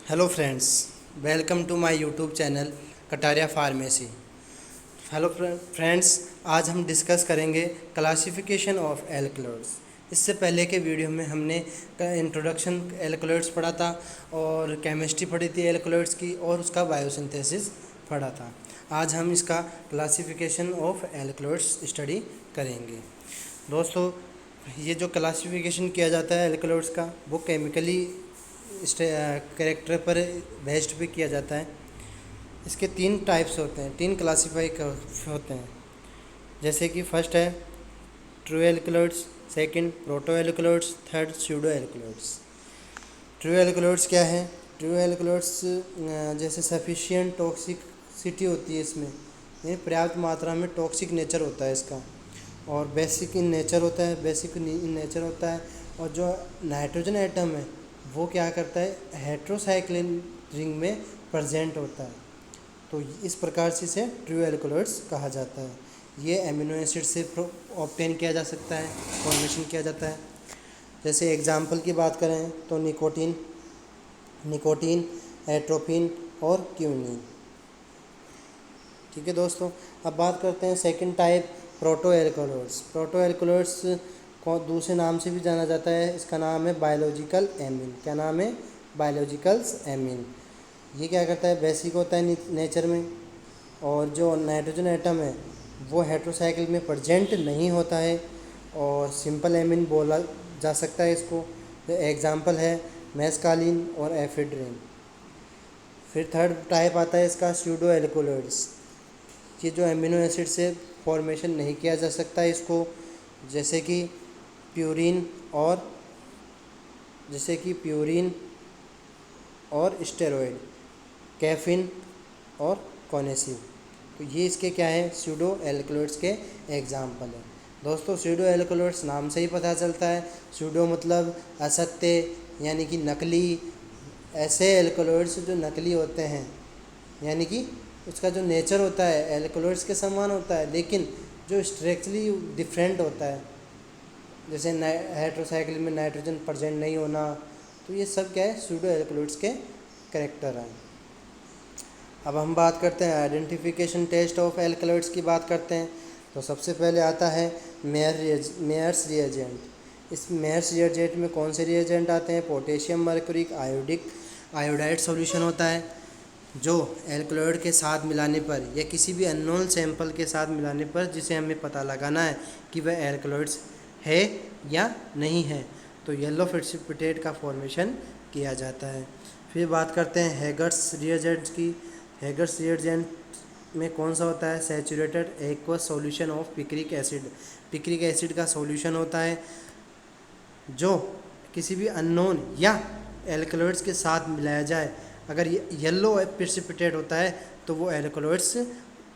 Hello friends, welcome to my YouTube channel Kataria pharmacy. Hello friends, आज हम discuss करेंगे classification of alkaloids. इससे पहले के वीडियो में हमने इंट्रोडक्शन एल्कलॉइड्स पढ़ा था और केमिस्ट्री पढ़ी थी एल्कलॉइड्स की और उसका बायोसिंथेसिस पढ़ा था। आज हम इसका क्लासिफिकेशन ऑफ एल्कलॉइड्स स्टडी करेंगे। दोस्तों, ये जो क्लासिफिकेशन किया जाता है एल्कलॉइड्स का वो केमिकली कैरेक्टर पर बेस्ड पे किया जाता है। इसके 3 टाइप्स होते हैं, 3 क्लासीफाई होते हैं। जैसे कि फर्स्ट है true alkaloids, second proto alkaloids, third pseudo alkaloids. True alkaloids क्या है? ट्रू एल्कलॉइड्स जैसे सफिशिएंट टॉक्सिसिटी होती है इसमें, यानी पर्याप्त मात्रा में टॉक्सिक नेचर होता है इसका, और बेसिक इन नेचर होता है, और जो नाइट्रोजन एटम है वो क्या करता है, हेट्रोसाइक्लिन रिंग में प्रेजेंट होता है। तो इस प्रकार से इसे ट्रू एल्कलॉइड्स कहा जाता है। ये एमिनो एसिड से ऑब्टेन किया जा सकता है, फॉर्मेशन किया जाता है। जैसे एग्जांपल की बात करें तो निकोटीन, एट्रोपिन और क्यूनिन। ठीक है दोस्तों, अब बात करते हैं second type proto alkaloids. Proto alkaloids को दूसरे नाम से भी जाना जाता है, इसका नाम है बायोलॉजिकल एमीन। क्या नाम है? Biologicals amine. ये क्या करता है, बेसिक होता है नेचर में, और जो नाइट्रोजन एटम है वो हेट्रोसाइकिल में प्रेजेंट नहीं होता है, और सिंपल एमीन बोला जा सकता है इसको। एग्जांपल है मेस्कालिन और एफेड्रिन। फिर थर्ड टाइप आता है इसका स्यूडो एल्कलॉइड्स। ये जो एमिनो एसिड से फॉर्मेशन नहीं किया जा सकता है इसको, जैसे कि प्यूरिन और स्टेरॉइड, कैफीन और कॉनेसिव। तो ये इसके क्या है, स्यूडो एल्कलॉइड्स के एग्जाम्पल हैं। दोस्तों, स्यूडो एल्कलॉइड्स नाम से ही पता चलता है, स्यूडो मतलब असत्य यानी कि नकली। ऐसे एल्कलॉइड्स जो नकली होते हैं, यानी कि उसका जो नेचर होता है एल्कलॉइड्स के समान होता है, लेकिन जो स्ट्रक्चरली डिफरेंट होता है, जैसे हेट्रोसाइक्लिन में नाइट्रोजन प्रेजेंट नहीं होना। तो ये सब क्या है, स्यूडो एल्कलॉइड्स के कैरेक्टर हैं। अब हम बात करते हैं आइडेंटिफिकेशन टेस्ट ऑफ एल्कलॉइड्स की बात करते हैं। तो सबसे पहले आता है मेयर्स रिएजेंट। इस मेयर्स रिएजेंट में कौन से रिएजेंट आते हैं? पोटेशियम मर्क्यूरिक आयोडाइड सॉल्यूशन होता है, जो एल्कलॉइड के साथ मिलाने पर या किसी भी अननोन सैंपल के साथ मिलाने पर जिसे हमें पता लगाना है कि वह एल्कलॉइड्स है या नहीं है, तो येलो प्रेसिपिटेट का फॉर्मेशन किया जाता है। फिर बात करते हैं हेगर्स रिएजेंट की। हेगर्स रिएजेंट में कौन सा होता है? Saturated aqueous solution of picric acid. Picric acid का सॉल्यूशन होता है जो किसी भी अननोन या एल्कलॉइड्स के साथ मिलाया जाए, अगर ये येलो प्रेसिपिटेट होता है तो वो एल्कलॉइड्स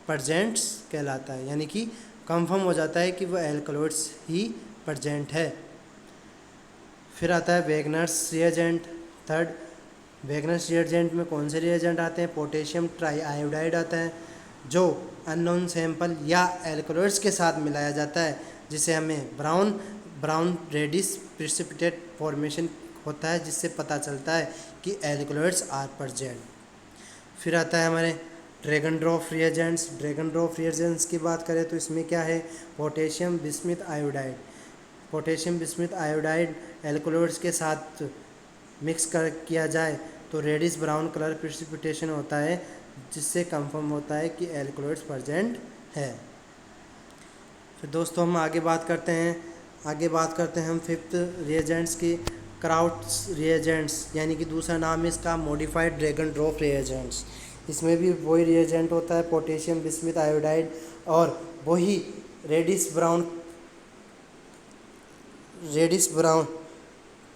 प्रेजेंट्स कहलाता है, यानी कि कंफर्म हो जाता है कि वो एल्कलॉइड्स ही प्रेजेंट है। फिर आता है वेगनर्स रिएजेंट। थर्ड, वेगनर्स रिएजेंट में कौन से रिएजेंट आते हैं? पोटेशियम ट्राई आयोडाइड आता है, जो अननोन सैंपल या एल्कलॉइड्स के साथ मिलाया जाता है, जिसे हमें ब्राउन रेडिश प्रेसिपिटेट फॉर्मेशन होता है, जिससे पता चलता है कि एल्कलॉइड्स आर प्रेजेंट। फिर आता है हमारे ड्रैगन ड्रॉप रिएजेंट्स की बात करें तो इसमें क्या है? पोटेशियम बिस्मिथ आयोडाइड एल्कलॉइड्स के साथ मिक्स किया जाए तो रेडिश ब्राउन कलर प्रेसिपिटेशन होता है, जिससे कंफर्म होता है कि एल्कलॉइड्स प्रेजेंट है। फिर दोस्तों हम आगे बात करते हैं हम फिफ्थ रिएजेंट्स की, क्राउट्स रिएजेंट्स, यानी कि दूसरा नाम है इसका मॉडिफाइड ड्रैगन ड्रॉप रिएजेंट्स। इसमें भी वही रिएजेंट होता है, पोटेशियम बिस्मिथ आयोडाइड, और वही रेडिश ब्राउन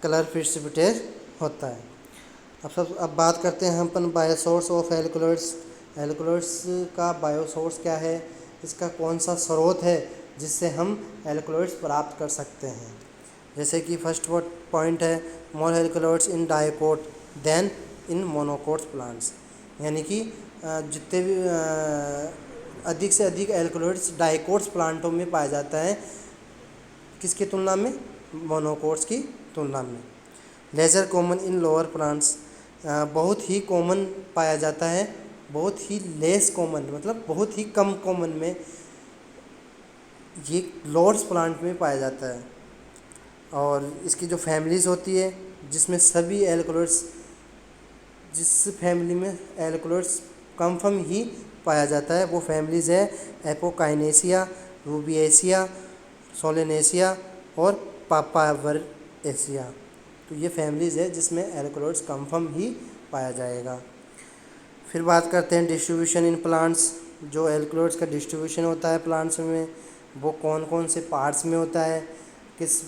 कलर प्रेसिपिटेट होता है। अब बात करते हैं हम अपन बायोसोर्स ऑफ एल्कलॉइड्स। एल्कलॉइड्स का बायोसोर्स क्या है? इसका कौन सा स्रोत है जिससे हम एल्कलॉइड्स प्राप्त कर सकते हैं? जैसे कि फर्स्ट पॉइंट है more alkaloids in dicot than in monocots plants, यानी कि जितने भी अधिक से अधिक एल्कलॉइड्स डाइकोट्स प्लांटों में पाया जाता है, किसकी तुलना में? मोनोकोट्स की तुलना में। Lesser common in lower plants, बहुत ही कॉमन पाया जाता है, बहुत ही लेस कॉमन मतलब बहुत ही कम कॉमन में ये लॉर्ड्स प्लांट में पाया जाता है। और इसकी जो फैमिलीज़ होती है जिसमें सभी एल्कोलॉइड्स, जिस फैमिली में एल्कोलॉइड्स कन्फर्म ही पाया जाता है वो फैमिलीज़ है एपोकाइनेसिया, रूबिएसिया, सोलेनेसिया और पापावरएसिया। तो ये फैमिलीज़ है जिसमें एल्कोलॉइड्स कन्फर्म ही पाया जाएगा। फिर बात करते हैं डिस्ट्रीब्यूशन इन प्लांट्स। जो एल्कोलॉइड्स का डिस्ट्रीब्यूशन होता है प्लांट्स में वो कौन कौन से पार्ट्स में होता है, किस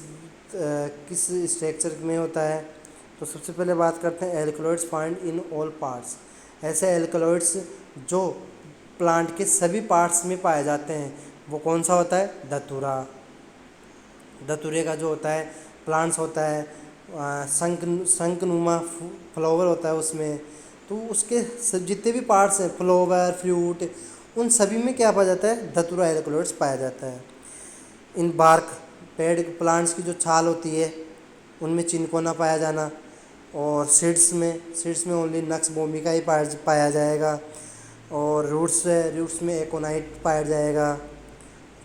स्ट्रक्चर में होता है। तो सबसे पहले बात करते हैं alkaloids find in all parts. ऐसे एल्कोलॉइड्स जो प्लांट के सभी पार्ट्स में पाए जाते हैं वो कौन सा होता है, धतूरा। धतूरे का जो होता है प्लांट्स होता है शंखनुमा फ्लावर होता है उसमें, तो उसके सब जितने भी पार्ट्स हैं फ्लावर फ्रूट उन सभी में क्या पाया जाता है, धतूरा एल्कोलॉइड्स पाया जाता है। इन बार्क पेड़ प्लांट्स की जो छाल होती है उनमें चिनकोना पाया जाना, और सीड्स में ओनली नक्स भूमिका ही पाया जाएगा। और रूट्स में एकोनाइट पाया जाएगा।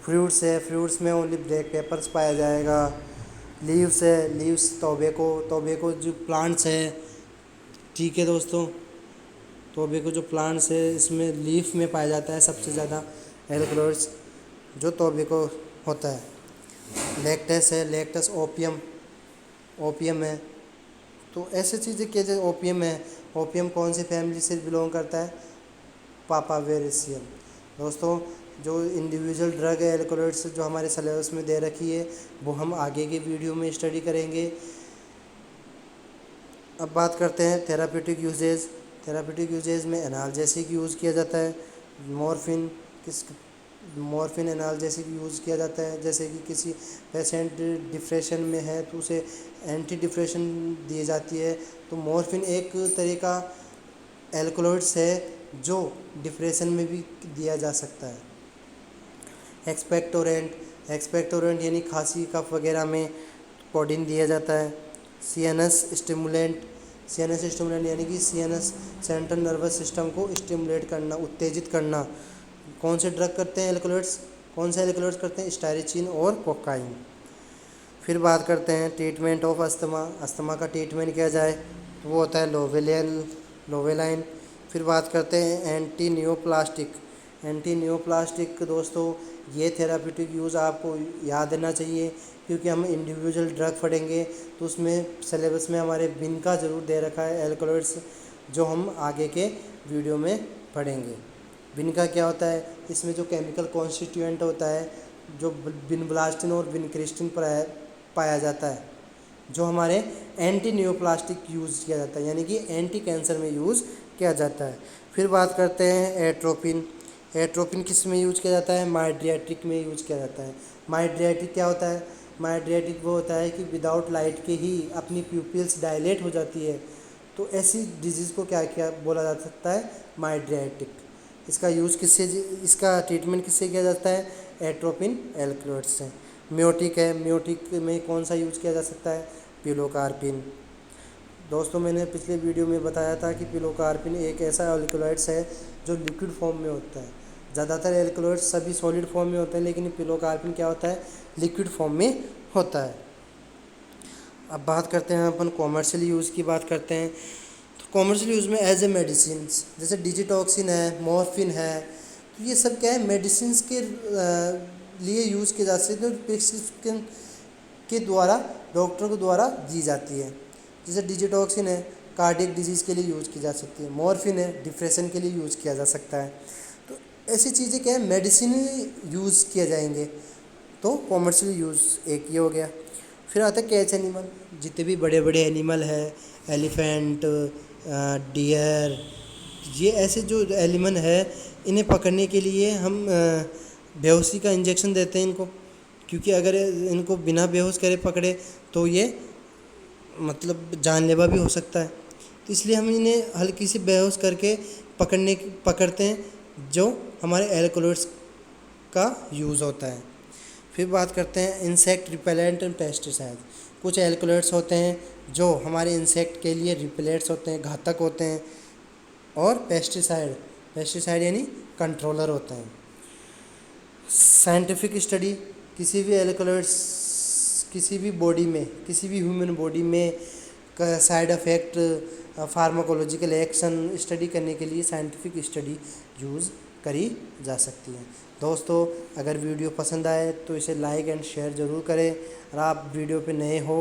फ्रूट्स में ओनली ब्लैक पेपर्स पाया जाएगा। लीव्स टोबैको जो प्लांट्स है, ठीक है दोस्तों, टोबैको जो प्लांट्स है इसमें लीफ में पाया जाता है सबसे ज़्यादा एल्कोलॉइड्स जो टोबैको होता है। लेक्टस ओपियम है। तो ऐसे चीज़ें कि जैसे ओपियम कौन सी फैमिली से बिलोंग करता है, पापावेरेसियम। दोस्तों जो इंडिविजुअल ड्रग है एल्कोलॉइड्स जो हमारे सिलेबस में दे रखी है वो हम आगे के वीडियो में स्टडी करेंगे। अब बात करते हैं थेराप्यूटिक यूजेज में एनाल्जेसिक यूज़ किया जाता है। मॉर्फिन एनाल्जेसिक यूज़ किया जाता है, जैसे कि किसी पेशेंट डिप्रेशन में है तो उसे एंटी डिप्रेशन दी जाती है। तो मॉर्फिन एक तरह का एल्कोलॉइड्स है जो डिप्रेशन में भी दिया जा सकता है। एक्सपेक्टोरेंट यानी खांसी कफ वगैरह में कोडीन दिया जाता है। सीएनएस स्टिमुलेंट यानी कि सीएनएस सेंट्रल नर्वस सिस्टम को स्टिमुलेट करना, उत्तेजित करना। कौन से ड्रग करते हैं एल्कोलॉइड्स, करते हैं, स्टाइरिचिन और कोकाइन। फिर बात करते हैं ट्रीटमेंट ऑफ अस्थमा का ट्रीटमेंट किया जाए तो वो होता है लोवेलाइन। फिर बात करते हैं एंटी नियोप्लास्टिक। दोस्तों ये थेराप्यूटिक यूज़ आपको याद रहना चाहिए क्योंकि हम इंडिविजुअल ड्रग पढ़ेंगे तो उसमें सिलेबस में हमारे बिनका ज़रूर दे रखा है एल्कोलॉइड्स जो हम आगे के वीडियो में पढ़ेंगे। बिनका क्या होता है, इसमें जो केमिकल कॉन्स्टिट्यूएंट होता है जो विनब्लास्टिन और विनक्रिस्टिन पाया जाता है जो हमारे एंटी नियोप्लास्टिक यूज़ किया जाता है यानी कि एंटी कैंसर में यूज़ किया जाता है। फिर बात करते हैं एट्रोपिन किस में यूज़ किया जाता है, माइड्रियाटिक में यूज़ किया जाता है। माइड्रियाटिक क्या होता है, माइड्रियाटिक वो होता है कि विदाउट लाइट के ही अपनी प्यूपिल्स डायलेट हो जाती है, तो ऐसी डिजीज़ को क्या बोला जा सकता है, माइड्रियाटिक। इसका ट्रीटमेंट किससे किया जाता है, एट्रोपिन एल्कोलॉइड्स से। म्योटिक में कौन सा यूज़ किया जा सकता है, पिलोकार्पिन। दोस्तों मैंने पिछले वीडियो में बताया था कि पिलोकार्पिन एक ऐसा एल्कोलॉइड्स है जो लिक्विड फॉर्म में होता है। ज़्यादातर एल्कोलॉइड्स सभी सॉलिड फॉर्म में होते हैं लेकिन पिलोकार्पिन क्या होता है, लिक्विड फॉर्म में होता है। अब बात करते हैं अपन कॉमर्शियल यूज़ की बात करते हैं। तो कॉमर्शियल यूज़ में एज ए मेडिसिन जैसे डिजिटॉक्सिन है, मॉर्फिन है, तो ये सब क्या है मेडिसिन के लिए यूज़ किए जा सकते हैं, प्रिस्क्रिप्शन के द्वारा डॉक्टर के द्वारा दी जाती है। जैसे डिजिटॉक्सिन है कार्डियक डिजीज़ के लिए यूज़ की जा सकती है, मॉर्फिन है डिप्रेशन के लिए यूज़ किया जा सकता है। तो ऐसी चीज़ें क्या है मेडिसिनली यूज़ किए जाएंगे, तो कॉमर्शियल यूज़ एक ये हो गया। फिर आता है कैच एनिमल, जितने भी बड़े बड़े एनिमल है, एलिफेंट, डियर, ये ऐसे जो एनिमल है इन्हें पकड़ने के लिए हम बेहोशी का इंजेक्शन देते हैं इनको, क्योंकि अगर इनको बिना बेहोश करे पकड़े तो ये मतलब जानलेवा भी हो सकता है। तो इसलिए हम इन्हें हल्की सी बेहोश करके पकड़ते हैं जो हमारे एल्कोलॉइड्स का यूज़ होता है। फिर बात करते हैं इंसेक्ट रिपेलेंट एंड पेस्टिसाइड। कुछ एल्कलॉइड्स होते हैं जो हमारे इंसेक्ट के लिए रिपेलेंट्स होते हैं, घातक होते हैं, और पेस्टिसाइड यानी कंट्रोलर होते हैं। साइंटिफिक स्टडी किसी भी एल्कलॉइड्स किसी भी बॉडी में, किसी भी ह्यूमन बॉडी में side effect, pharmacological action study करने के लिए साइंटिफिक स्टडी यूज़ करी जा सकती है। दोस्तों, अगर वीडियो पसंद आए तो इसे लाइक एंड शेयर ज़रूर करें। और आप वीडियो पे नए हो